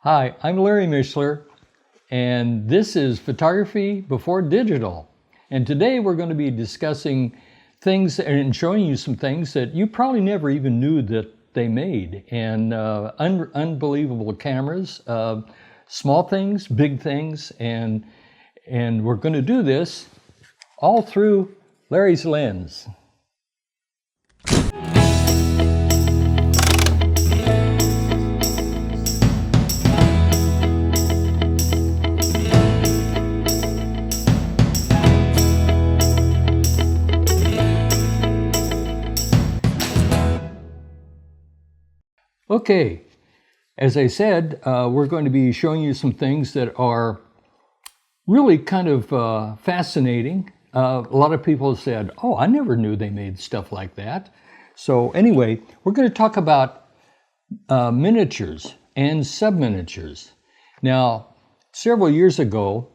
Hi, I'm Larry Mishler, and this is Photography Before Digital. And today we're going to be discussing things and showing you some things that you probably never even knew that they made. And unbelievable cameras, small things, big things, and we're going to do this all through Larry's lens. Okay, as I said, we're going to be showing you some things that are really kind of fascinating. A lot of people said, oh, I never knew they made stuff like that. So anyway, we're going to talk about miniatures and sub-miniatures. Now, several years ago,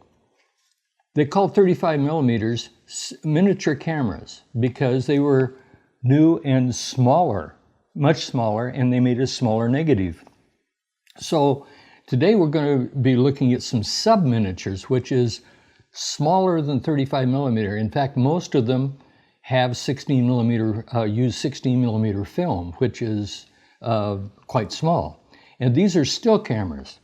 they called 35 millimeters miniature cameras because they were new and smaller, much smaller, and they made a smaller negative. So today we're going to be looking at some sub-miniatures, which is smaller than 35 millimeter. In fact, most of them have 16 millimeter, use 16 millimeter film, which is quite small. And these are still cameras.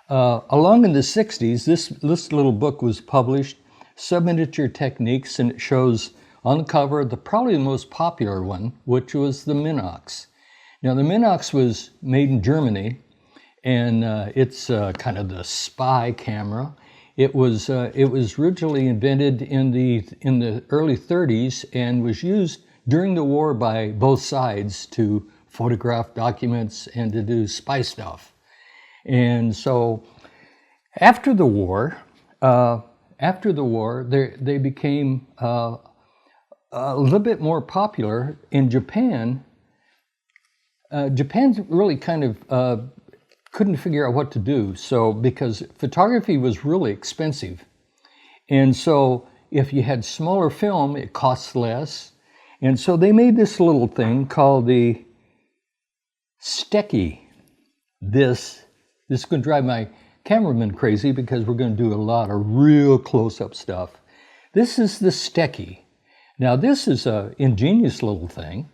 Along in the 60s, this little book was published, Sub-Miniature Techniques, and it shows on the cover probably the most popular one, which was the Minox. Now the Minox was made in Germany, and it's kind of the spy camera. It was originally invented in the early 30s and was used during the war by both sides to photograph documents and to do spy stuff. And so after the war, they became a little bit more popular in Japan. Japan really kind of couldn't figure out what to do. So because photography was really expensive. And so if you had smaller film, it costs less. And so they made this little thing called the Stecki. This is going to drive my cameraman crazy because we're going to do a lot of real close-up stuff. This is the Stecki. Now this is an ingenious little thing.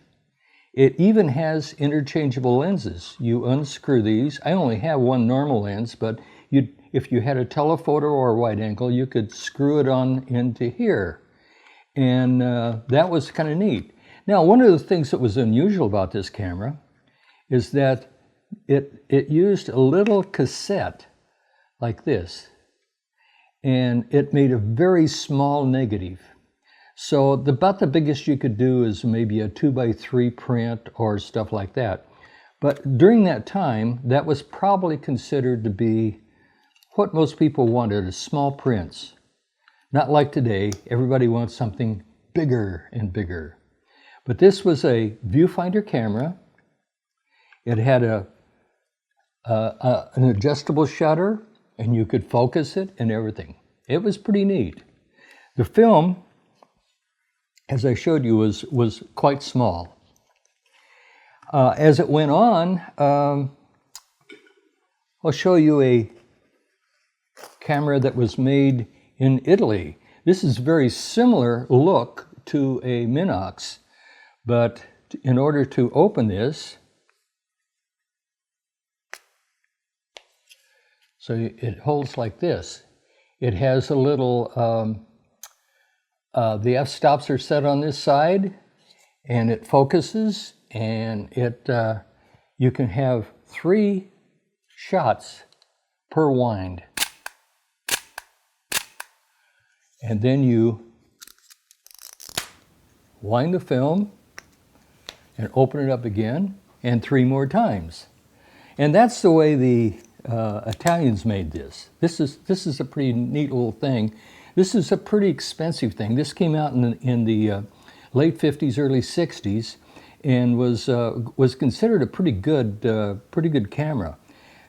It even has interchangeable lenses. You unscrew these. I only have one normal lens, but if you had a telephoto or a wide angle, you could screw it on into here. And that was kind of neat. Now, one of the things that was unusual about this camera is that it used a little cassette like this. And it made a very small negative. So about the biggest you could do is maybe a 2x3 print or stuff like that. But during that time, that was probably considered to be what most people wanted, small prints. Not like today, everybody wants something bigger and bigger. But this was a viewfinder camera. It had an adjustable shutter, and you could focus it and everything. It was pretty neat. The film, as I showed you, was quite small. As it went on, I'll show you a camera that was made in Italy. This is very similar look to a Minox, but in order to open this, so it holds like this. It has a little the f-stops are set on this side, and it focuses, and you can have 3 shots per wind. And then you wind the film and open it up again, and 3 more times. And that's the way the Italians made this. This is a pretty neat little thing. This is a pretty expensive thing. This came out in the late 50s, early 60s, and was considered a pretty good camera.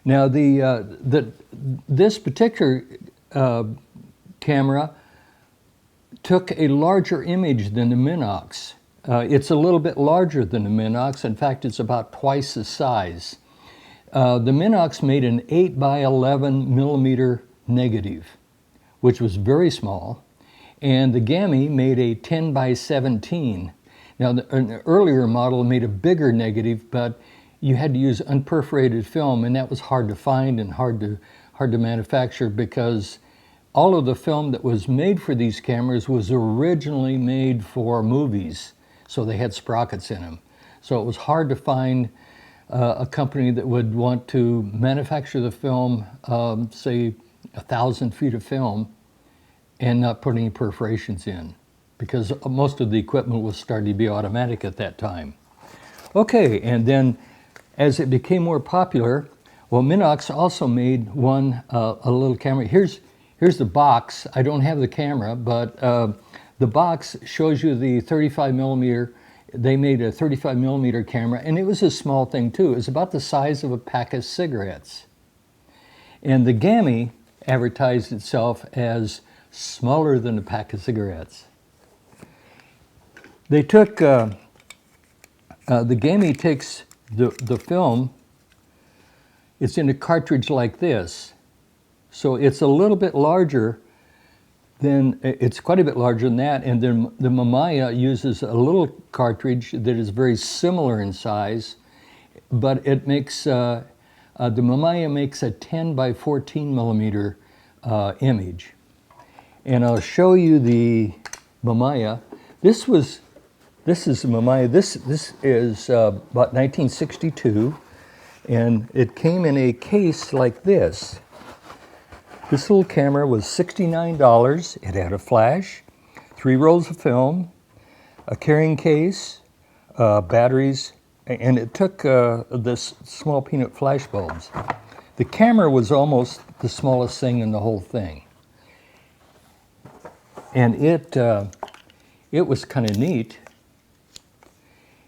Now this particular camera took a larger image than the Minox. It's a little bit larger than the Minox. In fact, it's about twice the size. The Minox made an 8 by 11 millimeter negative, which was very small, and the Gammy made a 10 by 17. Now, an earlier model made a bigger negative, but you had to use unperforated film, and that was hard to find and hard to manufacture, because all of the film that was made for these cameras was originally made for movies, so they had sprockets in them. So it was hard to find a company that would want to manufacture the film, say 1,000 feet of film, and not put any perforations in, because most of the equipment was starting to be automatic at that time. Okay, and then as it became more popular, well, Minox also made a little camera. Here's the box. I don't have the camera, but the box shows you the 35 millimeter. They made a 35 millimeter camera, and it was a small thing too. It was about the size of a pack of cigarettes. And the Gammy advertised itself as smaller than a pack of cigarettes. They took, the Gammy takes the film, it's in a cartridge like this. So it's a little bit larger than, it's quite a bit larger than that, and then the Mamiya uses a little cartridge that is very similar in size, but it makes, the Mamiya makes a 10 by 14 millimeter image. And I'll show you the Mamiya. This is the Mamiya. This is about 1962, and it came in a case like this. This little camera was $69. It had a flash, 3 rolls of film, a carrying case, batteries, and it took this small peanut flash bulbs. The camera was almost the smallest thing in the whole thing. And it was kind of neat.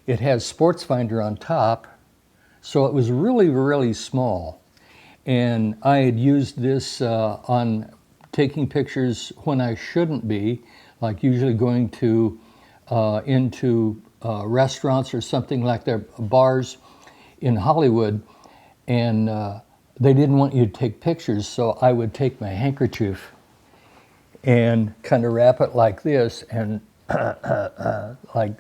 It has Sports Finder on top, so it was really, really small. And I had used this on taking pictures when I shouldn't be, like usually going to into restaurants or something like their bars in Hollywood, and they didn't want you to take pictures, so I would take my handkerchief and kind of wrap it like this, and like,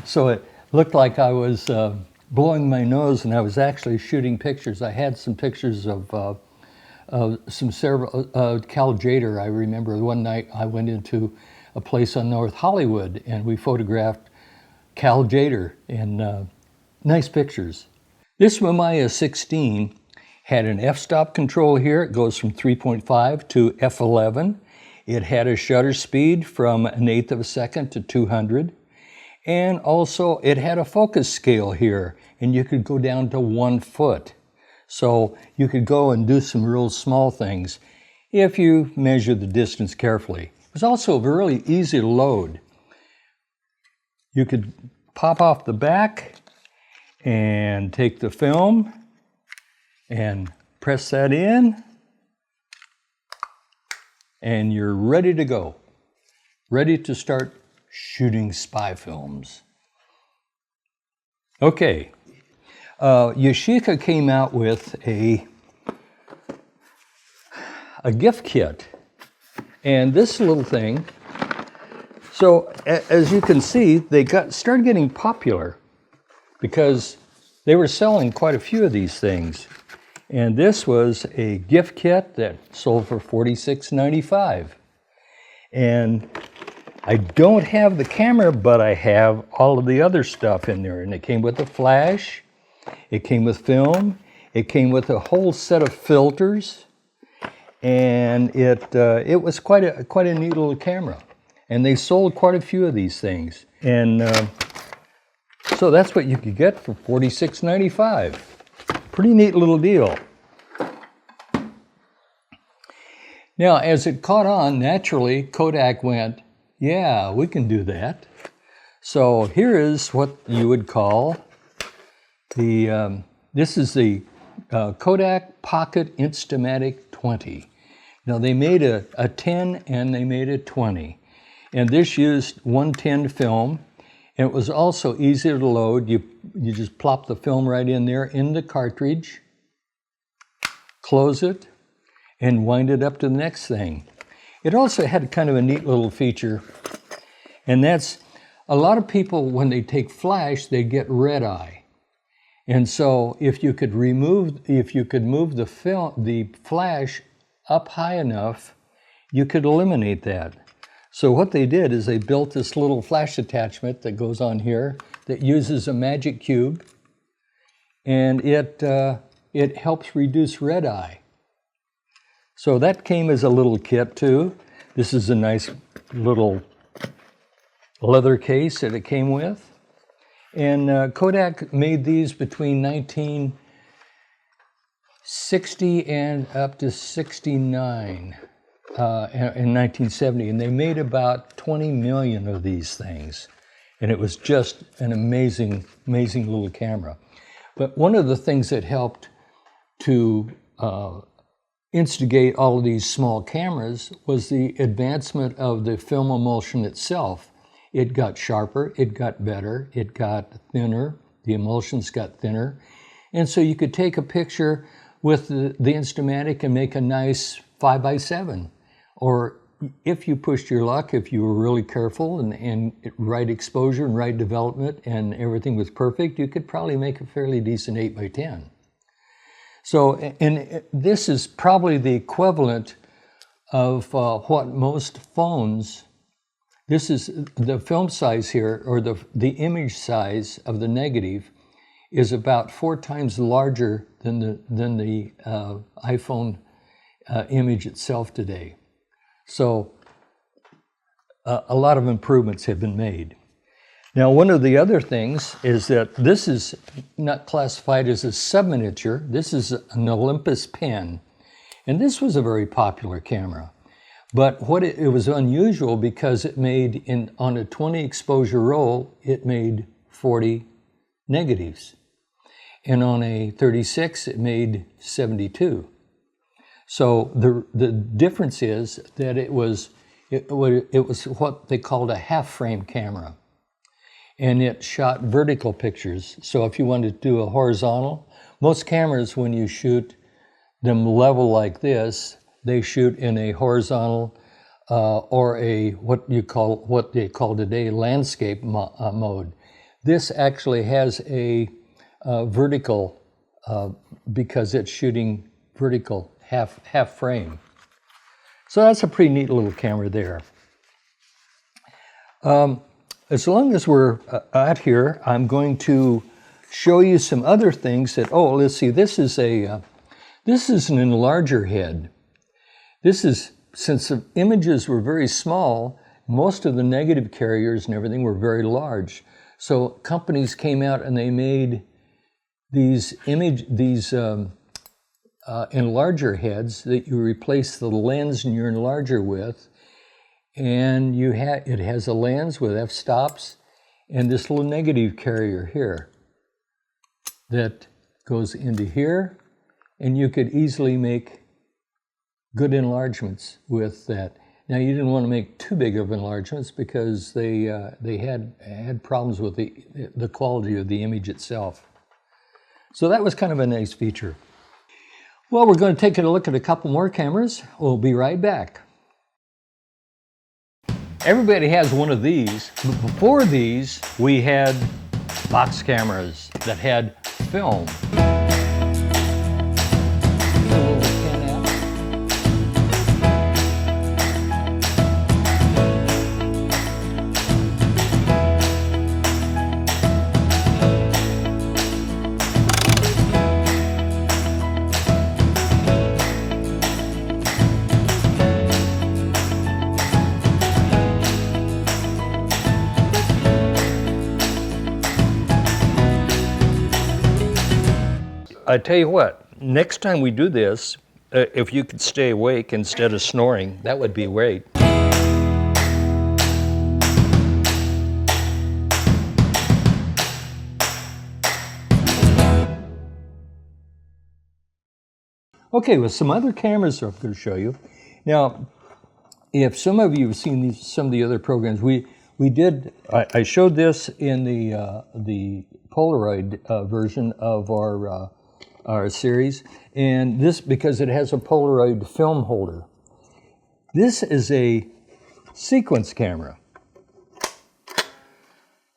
so it looked like I was blowing my nose, and I was actually shooting pictures. I had some pictures of Cal Jader. I remember one night I went into a place on North Hollywood, and we photographed Cal Jader, and nice pictures. This Mamiya 16 had an f-stop control here. It goes from 3.5 to f11. It had a shutter speed from 1/8 of a second to 200. And also it had a focus scale here, and you could go down to 1 foot. So you could go and do some real small things if you measure the distance carefully. It was also really easy to load. You could pop off the back and take the film and press that in, and you're ready to go. Ready to start shooting spy films. Okay, Yashica came out with a gift kit, and this little thing, so as you can see, they started getting popular because they were selling quite a few of these things. And this was a gift kit that sold for $46.95. And I don't have the camera, but I have all of the other stuff in there. And it came with a flash, it came with film, it came with a whole set of filters, and it was quite a neat little camera. And they sold quite a few of these things. And so that's what you could get for $46.95. Pretty neat little deal. Now, as it caught on, naturally, Kodak went, yeah, we can do that. So here is what you would call the, this is the Kodak Pocket Instamatic 20. Now, they made a 10 and they made a 20. And this used 110 film. And it was also easier to load. You you just plop the film right in there in the cartridge, close it, and wind it up to the next thing. It also had kind of a neat little feature, and that's a lot of people, when they take flash, they get red eye. And so if you could move the flash up high enough, you could eliminate that. So what they did is they built this little flash attachment that goes on here that uses a magic cube, and it helps reduce red eye. So that came as a little kit too. This is a nice little leather case that it came with. And Kodak made these between 1960 and up to 69 in 1970. And they made about 20 million of these things. And it was just an amazing, amazing little camera. But one of the things that helped to instigate all of these small cameras was the advancement of the film emulsion itself. It got sharper, it got better, it got thinner, the emulsions got thinner. And so you could take a picture with the Instamatic and make a nice 5x7. Or if you pushed your luck, if you were really careful and right exposure and right development and everything was perfect, you could probably make a fairly decent 8x10. So, and this is probably the equivalent of what most phones, this is the film size here, or the image size of the negative is about 4 times larger than the iPhone image itself today. So a lot of improvements have been made. Now, one of the other things is that this is not classified as a subminiature. This is an Olympus pen, and this was a very popular camera. But it was unusual because it made, on a 20 exposure roll, it made 40 negatives. And on a 36, it made 72. So the difference is that it was what they called a half frame camera. And it shot vertical pictures. So if you wanted to do a horizontal, most cameras, when you shoot them level like this, they shoot in a horizontal or what they call today landscape mode. This actually has a vertical because it's shooting vertical half frame. So that's a pretty neat little camera there. As long as we're out here, I'm going to show you some other things that, let's see, this is an enlarger head. This is, since the images were very small, most of the negative carriers and everything were very large. So companies came out and they made these enlarger heads that you replace the lens in your enlarger with. And it has a lens with f-stops and this little negative carrier here that goes into here, and you could easily make good enlargements with that. Now, you didn't want to make too big of enlargements because they had problems with the quality of the image itself. So that was kind of a nice feature. Well, we're going to take a look at a couple more cameras. We'll be right back. Everybody has one of these, but before these, we had box cameras that had film. I tell you what, next time we do this, if you could stay awake instead of snoring, that would be great. Okay, with some other cameras I'm going to show you. Now, if some of you have seen some of the other programs, we We did. I showed this in the Polaroid version of our series, and this because it has a Polaroid film holder. This is a sequence camera,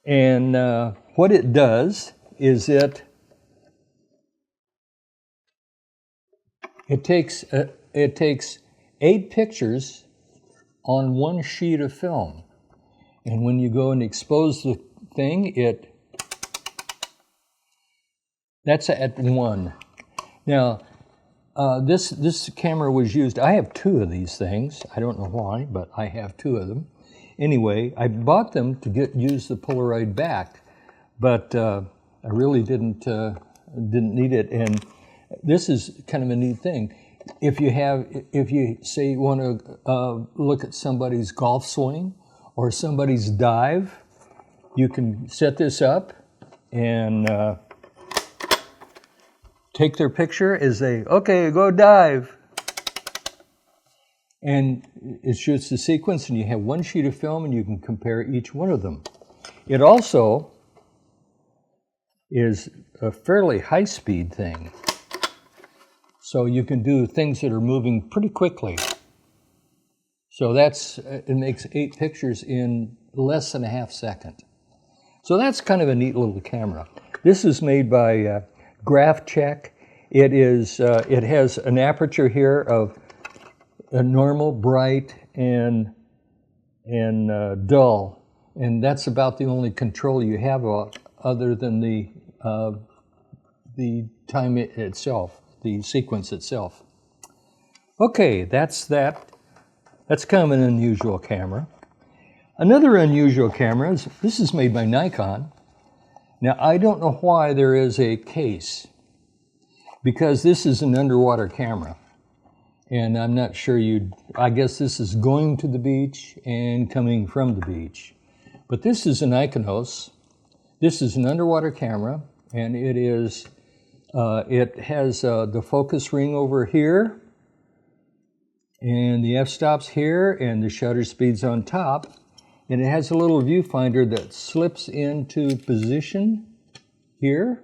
and what it does is it takes 8 pictures on one sheet of film. And when you go and expose the thing, that's at 1. Now, this camera was used, I have 2 of these things. I don't know why, but I have 2 of them. Anyway, I bought them to use the Polaroid back, but I really didn't need it. And this is kind of a neat thing. If you say want to look at somebody's golf swing or somebody's dive, you can set this up and take their picture as they, okay, go dive. And it shoots the sequence, and you have one sheet of film, and you can compare each one of them. It also is a fairly high-speed thing. So you can do things that are moving pretty quickly. So it makes 8 pictures in less than a half second. So that's kind of a neat little camera. This is made by Graph Check. It has an aperture here of a normal, bright, and dull, and that's about the only control you have other than the time itself. The sequence itself. Okay, that's that. That's kind of an unusual camera. Another unusual camera is, this is made by Nikon. Now, I don't know why there is a case, because this is an underwater camera. And I'm not sure I guess this is going to the beach and coming from the beach. But this is an Iconos. This is an underwater camera, and it has the focus ring over here, and the f-stops here, and the shutter speed's on top, and it has a little viewfinder that slips into position here,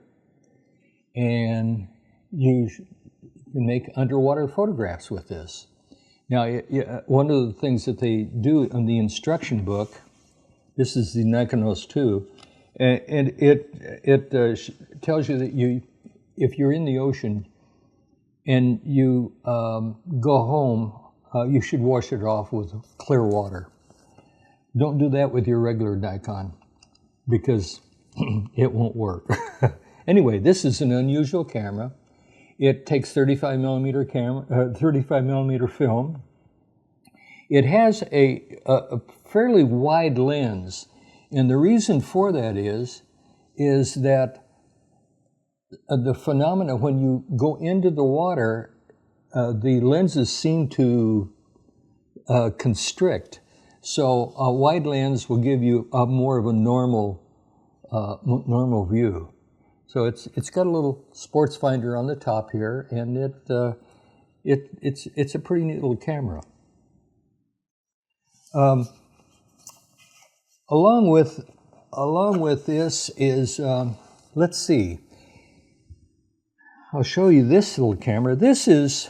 and you can make underwater photographs with this. Now, one of the things that they do in the instruction book, this is the Nikonos 2, and it tells you that if you're in the ocean and you go home, you should wash it off with clear water. Don't do that with your regular Nikon, because it won't work. Anyway, this is an unusual camera. It takes 35 millimeter film. It has a fairly wide lens, and the reason for that is that the phenomena, when you go into the water, the lenses seem to constrict. So a wide lens will give you more of a normal view. So it's got a little sports finder on the top here, and it's a pretty neat little camera. Along with this is let's see. I'll show you this little camera. This is,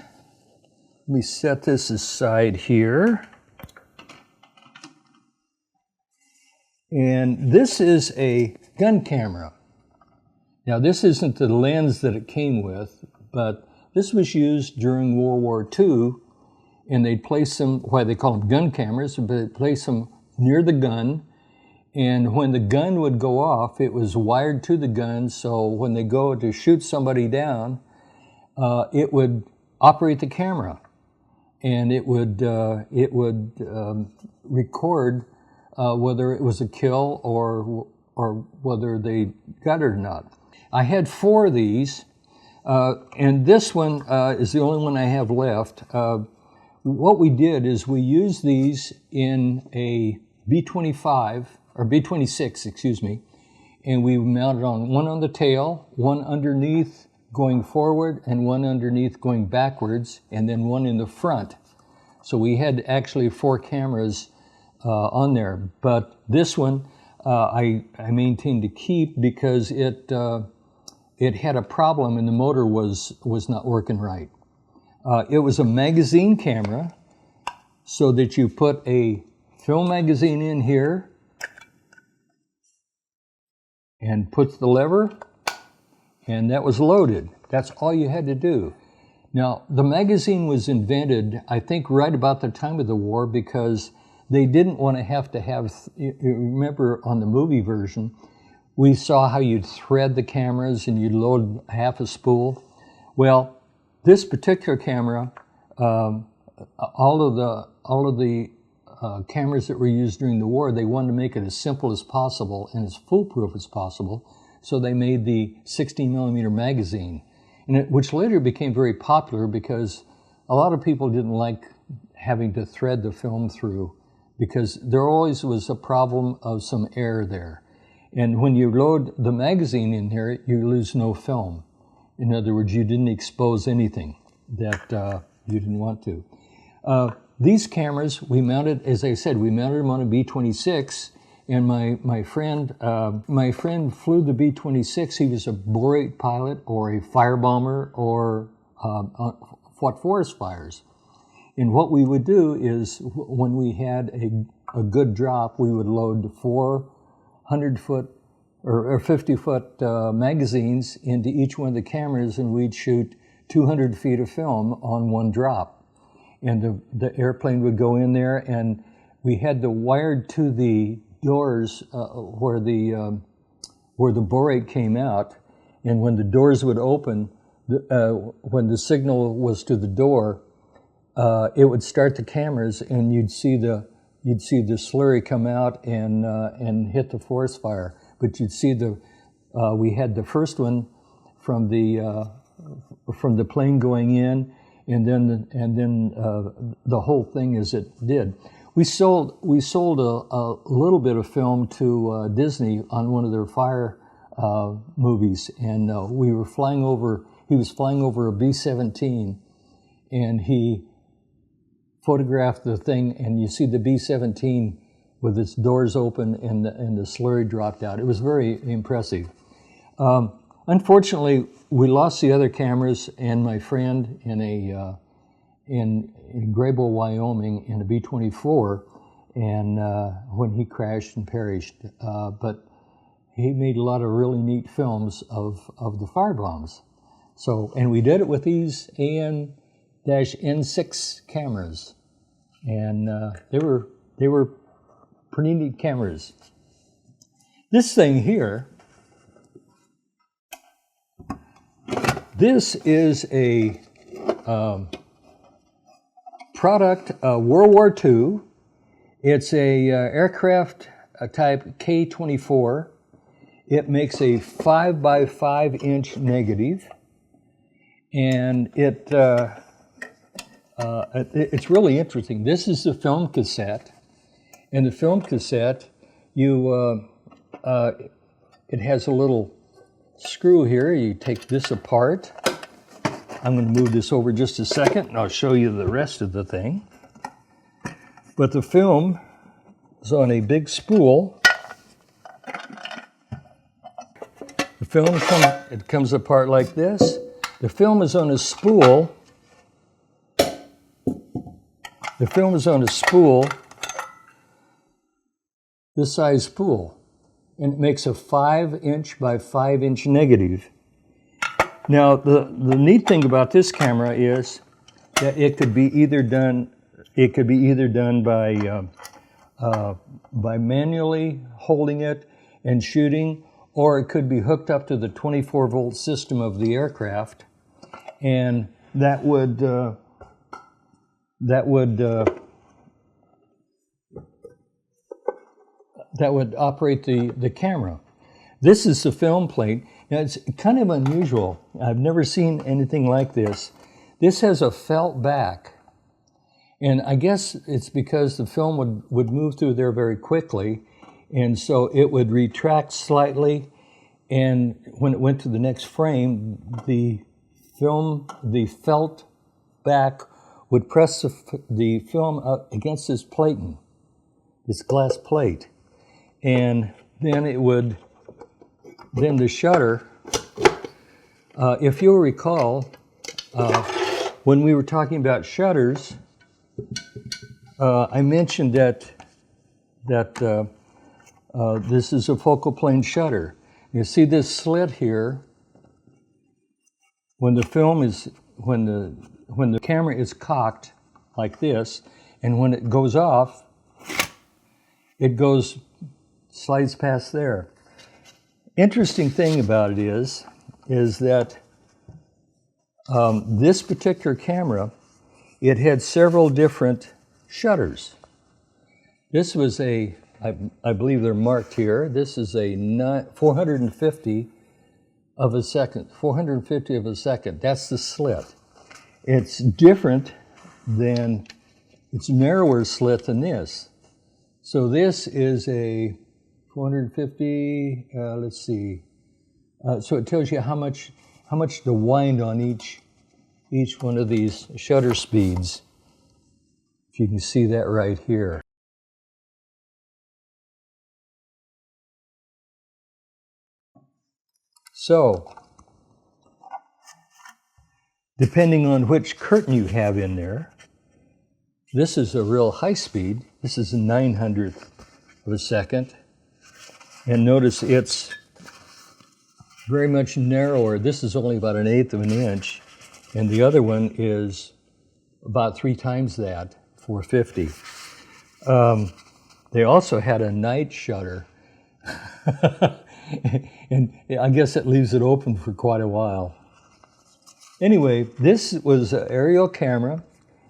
let me set this aside here. And this is a gun camera. Now, this isn't the lens that it came with, but this was used during World War II, and they'd place them, why they call them gun cameras, but they'd place them near the gun, and when the gun would go off, it was wired to the gun, so when they go to shoot somebody down, it would operate the camera, and it would record whether it was a kill or whether they got it or not. I had 4 of these, and this one is the only one I have left. What we did is we used these in a B-25, or B-26, excuse me, and we mounted one on the tail, one underneath going forward, and one underneath going backwards, and then one in the front. So we had actually 4 cameras on there. But this one I maintained to keep because it had a problem and the motor was not working right. It was a magazine camera, so that you put a film magazine in here and puts the lever, and that was loaded. That's all you had to do. Now, the magazine was invented, I think, right about the time of the war because they didn't want to have, you remember on the movie version, we saw how you'd thread the cameras and you'd load half a spool. Well, this particular camera, all of the cameras that were used during the war, they wanted to make it as simple as possible and as foolproof as possible. So they made the 16mm magazine, which later became very popular because a lot of people didn't like having to thread the film through because there always was a problem of some air there. And when you load the magazine in here, you lose no film. In other words, you didn't expose anything that you didn't want to. These cameras, we mounted, as I said, we mounted them on a B-26, and my friend flew the B-26. He was a borate pilot or a fire bomber or fought forest fires. And what we would do is, when we had a good drop, we would load 400-foot or 50-foot magazines into each one of the cameras, and we'd shoot 200 feet of film on one drop. And the airplane would go in there, and we had the wired to the doors where the borate came out. And when the doors would open, when the signal was to the door, it would start the cameras, and you'd see the slurry come out and hit the forest fire. But you'd see we had the first one from the plane going in, and then the whole thing as it did. We sold a little bit of film to Disney on one of their fire movies, and he was flying over a B-17, and he photographed the thing, and you see the B-17 with its doors open and the slurry dropped out. It was very impressive. Unfortunately, we lost the other cameras, and my friend in Graybull, Wyoming, in a B-24, and when he crashed and perished. But he made a lot of really neat films of the firebombs. So, and we did it with these AN-N6 cameras, and they were pretty neat cameras. This thing here, this is a product, World War II. It's a aircraft type K-24. It makes a 5x5 negative, and it's really interesting. This is the film cassette, and the film cassette, it has a little screw here. You take this apart. I'm going to move this over just a second, and I'll show you the rest of the thing. But the film is on a big spool. The film comes apart like this. The film is on a spool. The film is on a spool, this size spool, and it makes a 5" by 5" negative. Now, the neat thing about this camera is that it could be either done by manually holding it and shooting, or it could be hooked up to the 24-volt system of the aircraft, and that would operate the camera. This is the film plate. Now, it's kind of unusual. I've never seen anything like this. This has a felt back, and I guess it's because the film would move through there very quickly, and so it would retract slightly, and when it went to the next frame, the felt back would press the film up against this platen. this glass plate. And then then the shutter, if you'll recall, when we were talking about shutters, I mentioned that this is a focal plane shutter. You see this slit here. When the camera is cocked like this, and when it goes off, it slides past there. Interesting thing about it is that this particular camera, it had several different shutters. This was I believe they're marked here. This is a 450 of a second. 450 of a second. That's the slit. It's different than, it's a narrower slit than this. So this is a 450. Let's see. So it tells you how much to wind on each one of these shutter speeds. If you can see that right here. So, depending on which curtain you have in there, this is a real high speed. This is a 900th of a second. And notice it's very much narrower. This is only about 1/8 of an inch. And the other one is about 3 times that, 450. They also had a night shutter. And I guess it leaves it open for quite a while. Anyway, this was an aerial camera.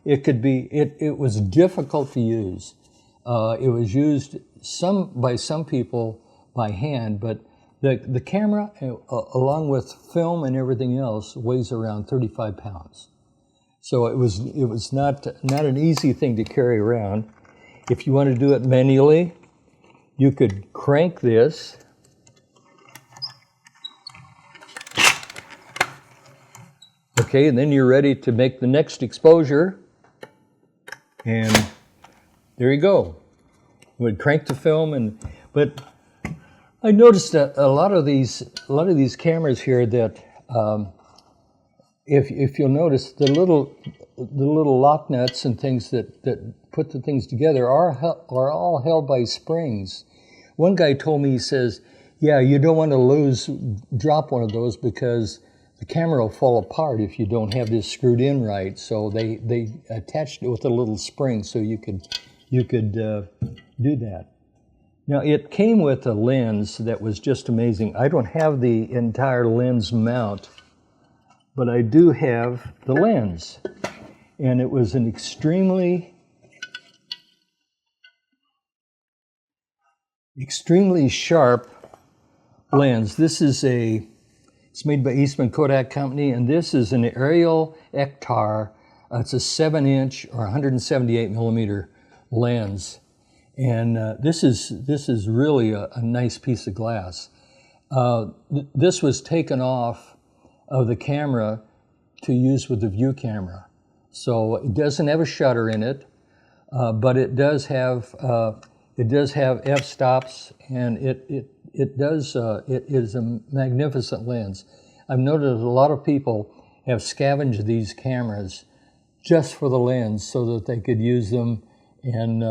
It was difficult to use. It was used by some people by hand, but the camera, along with film and everything else, weighs around 35 pounds. So it was not an easy thing to carry around. If you want to do it manually, you could crank this. Okay, and then you're ready to make the next exposure. And there you go. You would crank the film, but I noticed that a lot of these cameras here that if you'll notice the little lock nuts and things that put the things together are all held by springs. One guy told me, he says, yeah, you don't want to drop one of those because the camera will fall apart if you don't have this screwed in right. So they attached it with a little spring so you could do that. Now it came with a lens that was just amazing. I don't have the entire lens mount, but I do have the lens. And it was an extremely sharp lens. It's made by Eastman Kodak Company, and this is an aerial Ektar. It's a 7-inch or 178 millimeter lens. And this is really a nice piece of glass. This was taken off of the camera to use with the view camera. So it doesn't have a shutter in it, but it does have f-stops, and it is a magnificent lens. I've noticed a lot of people have scavenged these cameras just for the lens so that they could use them and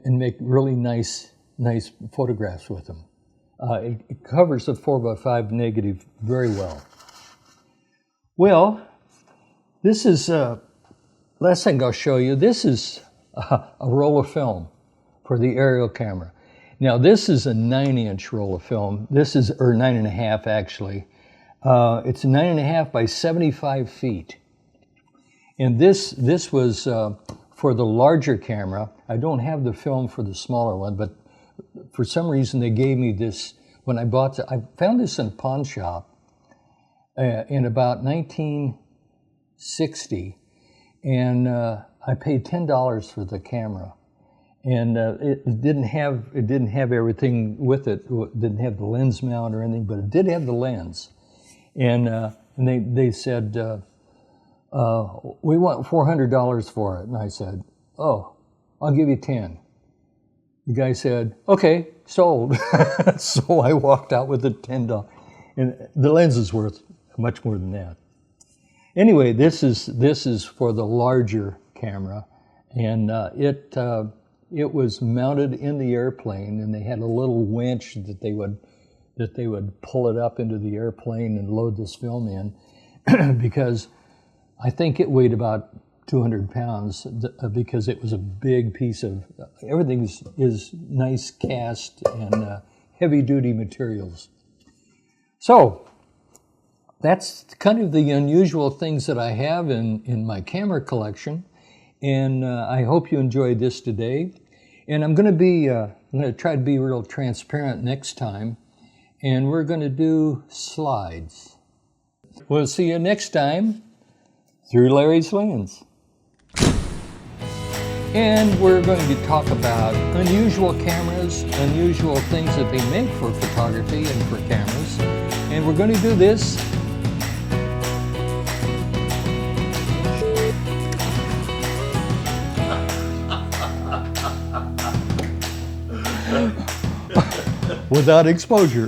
make really nice photographs with them. It covers the 4x5 negative very well. Well, this is last thing I'll show you. This is a roll of film for the aerial camera. Now this is a 9-inch roll of film. This is, or 9.5 actually. It's 9.5 by 75 feet. And this was for the larger camera. I don't have the film for the smaller one, but for some reason they gave me this when I bought I found this in a pawn shop in about 1960, and I paid $10 for the camera. And it didn't have everything with it. It didn't have the lens mount or anything, but it did have the lens. And they said, we want $400 for it. And I said, oh, I'll give you 10. The guy said, okay, sold. So I walked out with the $10. And the lens is worth much more than that. Anyway, this is for the larger camera. And it was mounted in the airplane, and they had a little winch that they would pull it up into the airplane and load this film in, because I think it weighed about 200 pounds because it was a big piece of, everything is nice cast and heavy-duty materials. So that's kind of the unusual things that I have in my camera collection, and I hope you enjoyed this today. And I'm going to try to be real transparent next time, and we're going to do slides. We'll see you next time through Larry's Lens. And we're going to talk about unusual cameras, unusual things that they make for photography and for cameras. And we're going to do this without exposure.